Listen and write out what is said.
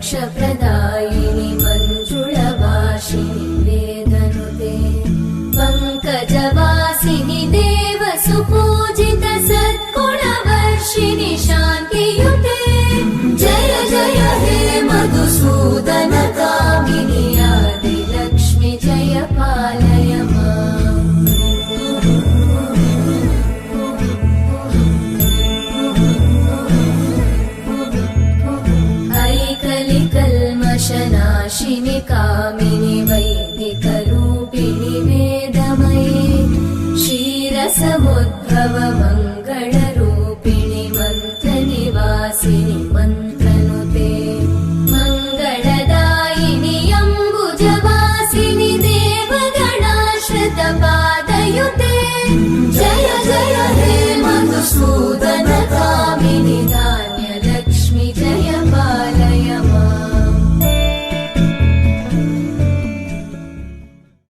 मोक्षप्रदायिनि मञ्जुळवासिनि वेदनुते पङ्कजवासिनि देवसुपूजित सद्गुणवर्षिणि शान्तियुते जय जय हे मधुसूदन कामिनि आदिलक्ष्मि जय पालय माम् कल्मषनाशिनि कामिनि वैदिकरूपिणि वेदमये क्षीरसमुद्भव मङ्गलरूपिणि